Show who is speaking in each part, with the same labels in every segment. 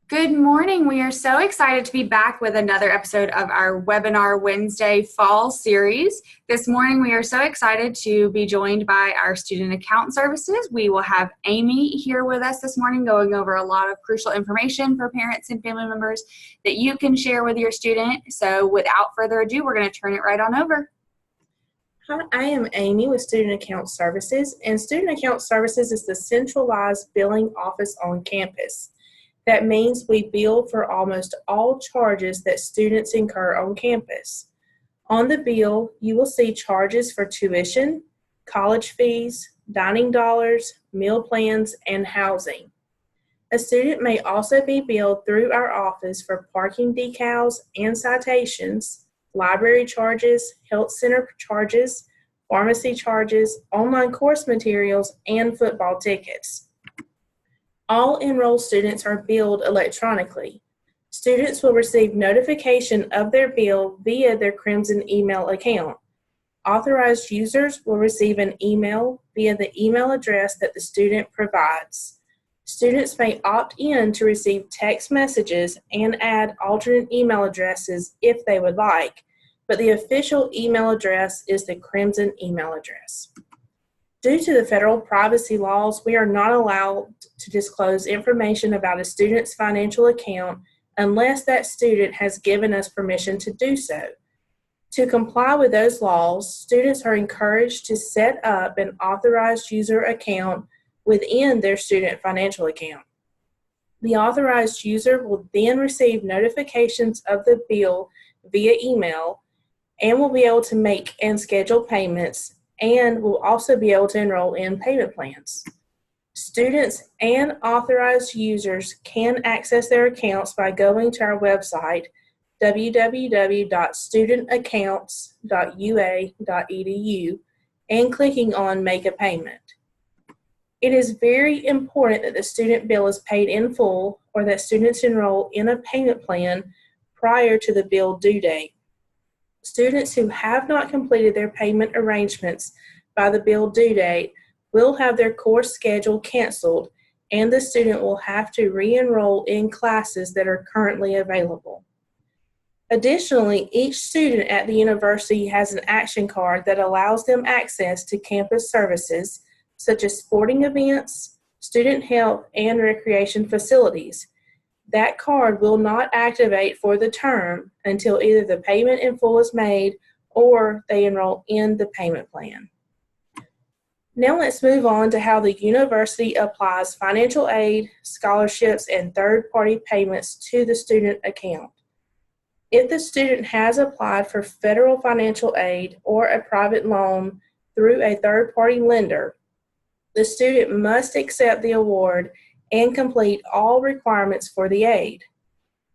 Speaker 1: Good morning. We are so excited to be back with another episode of our Webinar Wednesday Fall Series. This morning, we are so excited to be joined by our Student Account Services. We will have Amy here with us this morning going over a lot of crucial information for parents and family members that you can share with your student. So without further ado, we're going to turn it right on over.
Speaker 2: Hi, I am Amy with Student Account Services, and Student Account Services is the centralized billing office on campus. That means we bill for almost all charges that students incur on campus. On the bill, you will see charges for tuition, college fees, dining dollars, meal plans, and housing. A student may also be billed through our office for parking decals and citations, library charges, health center charges, pharmacy charges, online course materials, and football tickets. All enrolled students are billed electronically. Students will receive notification of their bill via their Crimson email account. Authorized users will receive an email via the email address that the student provides. Students may opt in to receive text messages and add alternate email addresses if they would like, but the official email address is the Crimson email address. Due to the federal privacy laws, we are not allowed to disclose information about a student's financial account unless that student has given us permission to do so. To comply with those laws, students are encouraged to set up an authorized user account within their student financial account. The authorized user will then receive notifications of the bill via email and will be able to make and schedule payments, and will also be able to enroll in payment plans. Students and authorized users can access their accounts by going to our website, www.studentaccounts.ua.edu, and clicking on Make a Payment. It is very important that the student bill is paid in full or that students enroll in a payment plan prior to the bill due date. Students who have not completed their payment arrangements by the bill due date will have their course schedule canceled, and the student will have to re-enroll in classes that are currently available. Additionally, each student at the university has an action card that allows them access to campus services such as sporting events, student health, and recreation facilities. That card will not activate for the term until either the payment in full is made or they enroll in the payment plan. Now let's move on to how the university applies financial aid, scholarships, and third-party payments to the student account. If the student has applied for federal financial aid or a private loan through a third-party lender, the student must accept the award and complete all requirements for the aid.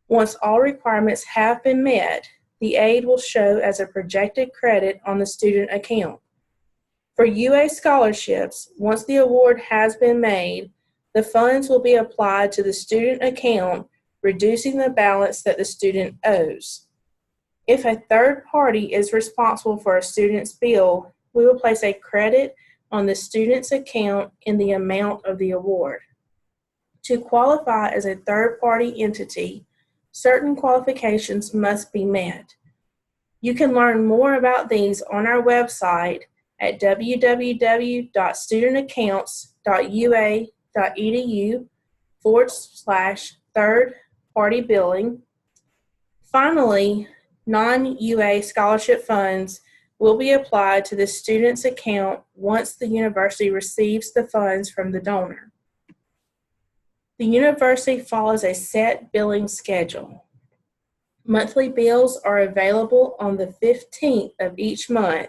Speaker 2: Once all requirements have been met, the aid will show as a projected credit on the student account. For UA scholarships, once the award has been made, the funds will be applied to the student account, reducing the balance that the student owes. If a third party is responsible for a student's bill, we will place a credit on the student's account in the amount of the award. To qualify as a third-party entity, certain qualifications must be met. You can learn more about these on our website at www.studentaccounts.ua.edu/third-party billing. Finally, non-UA scholarship funds will be applied to the student's account once the university receives the funds from the donor. The university follows a set billing schedule. Monthly bills are available on the 15th of each month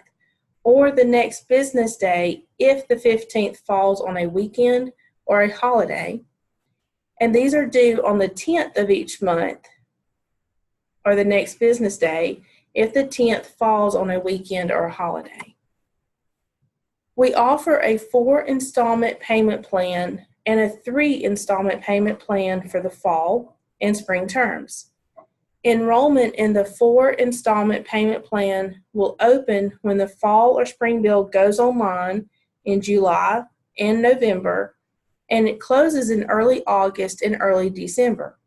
Speaker 2: or the next business day if the 15th falls on a weekend or a holiday, and these are due on the 10th of each month or the next business day if the 10th falls on a weekend or a holiday. We offer a 4-installment payment plan and a 3-installment payment plan for the fall and spring terms. Enrollment in the 4-installment payment plan will open when the fall or spring bill goes online in July and November, and it closes in early August and early December.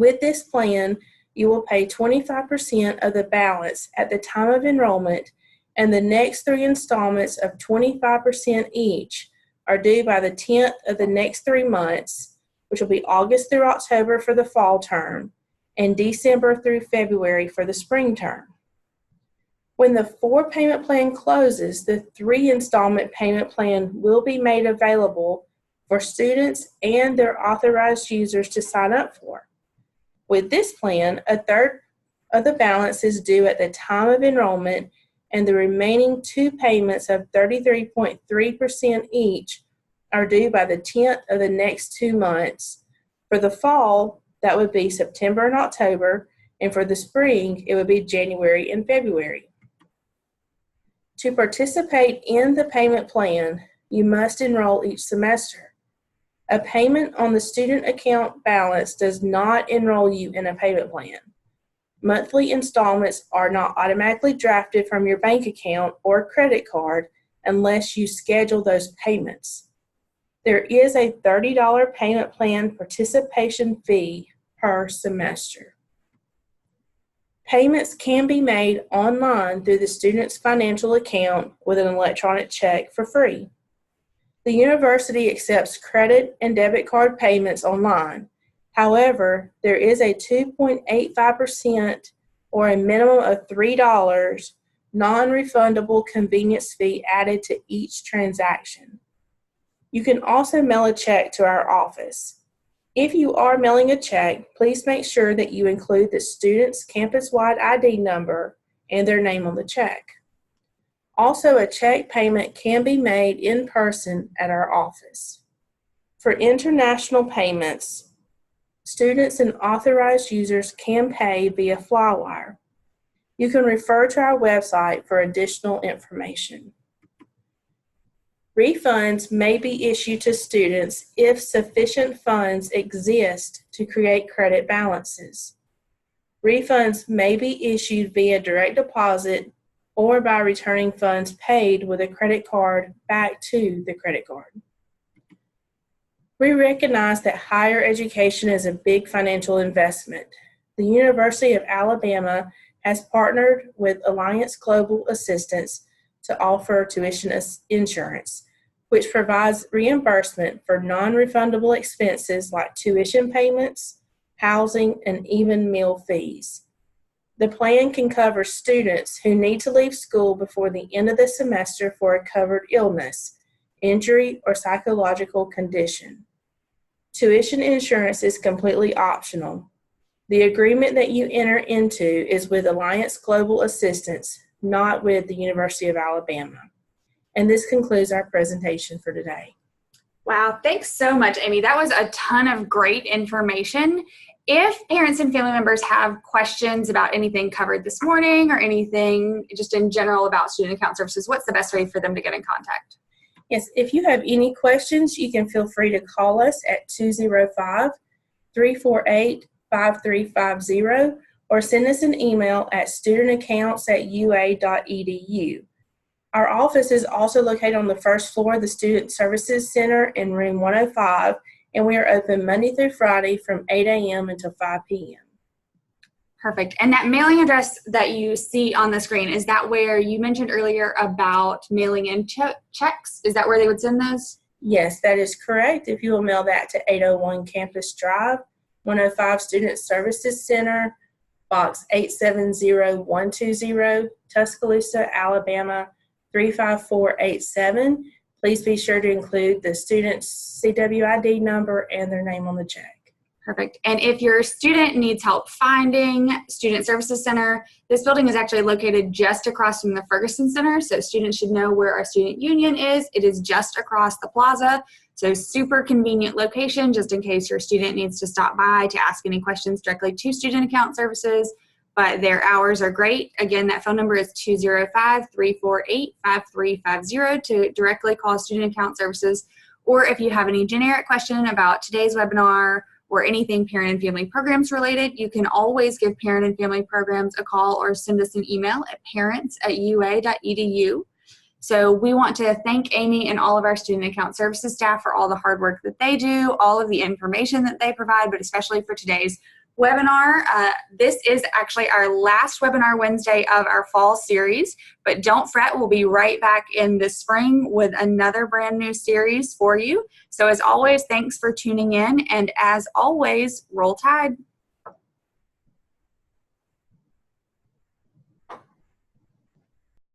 Speaker 2: With this plan, you will pay 25% of the balance at the time of enrollment, and the next 3 installments of 25% each are due by the 10th of the next 3 months, which will be August through October for the fall term and December through February for the spring term. When the 4-payment plan closes, the 3 installment payment plan will be made available for students and their authorized users to sign up for. With this plan, a third of the balance is due at the time of enrollment, and the remaining 2 payments of 33.3% each are due by the 10th of the next 2 months. For the fall, that would be September and October, and for the spring, it would be January and February. To participate in the payment plan, you must enroll each semester. A payment on the student account balance does not enroll you in a payment plan. Monthly installments are not automatically drafted from your bank account or credit card unless you schedule those payments. There is a $30 payment plan participation fee per semester. Payments can be made online through the student's financial account with an electronic check for free. The university accepts credit and debit card payments online. However, there is a 2.85% or a minimum of $3 non-refundable convenience fee added to each transaction. You can also mail a check to our office. If you are mailing a check, please make sure that you include the student's campus-wide ID number and their name on the check. Also, a check payment can be made in person at our office. For international payments, students and authorized users can pay via Flywire. You can refer to our website for additional information. Refunds may be issued to students if sufficient funds exist to create credit balances. Refunds may be issued via direct deposit or by returning funds paid with a credit card back to the credit card. We recognize that higher education is a big financial investment. The University of Alabama has partnered with Alliance Global Assistance to offer tuition insurance, which provides reimbursement for non-refundable expenses like tuition payments, housing, and even meal fees. The plan can cover students who need to leave school before the end of the semester for a covered illness, injury, or psychological condition. Tuition insurance is completely optional. The agreement that you enter into is with Alliance Global Assistance, not with the University of Alabama. And this concludes our presentation for today.
Speaker 1: Wow, thanks so much, Amy. That was a ton of great information. If parents and family members have questions about anything covered this morning or anything just in general about student account services, what's the best way for them to get in contact?
Speaker 2: Yes, if you have any questions, you can feel free to call us at 205-348-5350 or send us an email at studentaccounts@ua.edu. Our office is also located on the first floor of the Student Services Center in room 105, and we are open Monday through Friday from 8 a.m. until 5 p.m.
Speaker 1: Perfect. And that mailing address that you see on the screen, is that where you mentioned earlier about mailing in checks? Is that where they would send those?
Speaker 2: Yes, that is correct. If you will mail that to 801 Campus Drive, 105 Student Services Center, Box 870120, Tuscaloosa, Alabama, 35487. Please be sure to include the student's CWID number and their name on the check.
Speaker 1: Perfect. And if your student needs help finding Student Services Center, this building is actually located just across from the Ferguson Center, so students should know where our student union is. It is just across the plaza, so super convenient location just in case your student needs to stop by to ask any questions directly to Student Account Services. But their hours are great. Again, that phone number is 205-348-5350 to directly call Student Account Services. Or if you have any generic question about today's webinar or anything parent and family programs related, you can always give parent and family programs a call or send us an email at parents@ua.edu. So we want to thank Amy and all of our Student Account Services staff for all the hard work that they do, all of the information that they provide, but especially for today's webinar. This is actually our last webinar Wednesday of our fall series, but don't fret, we'll be right back in the spring with another brand new series for you. So as always, thanks for tuning in, and as always, roll Tide.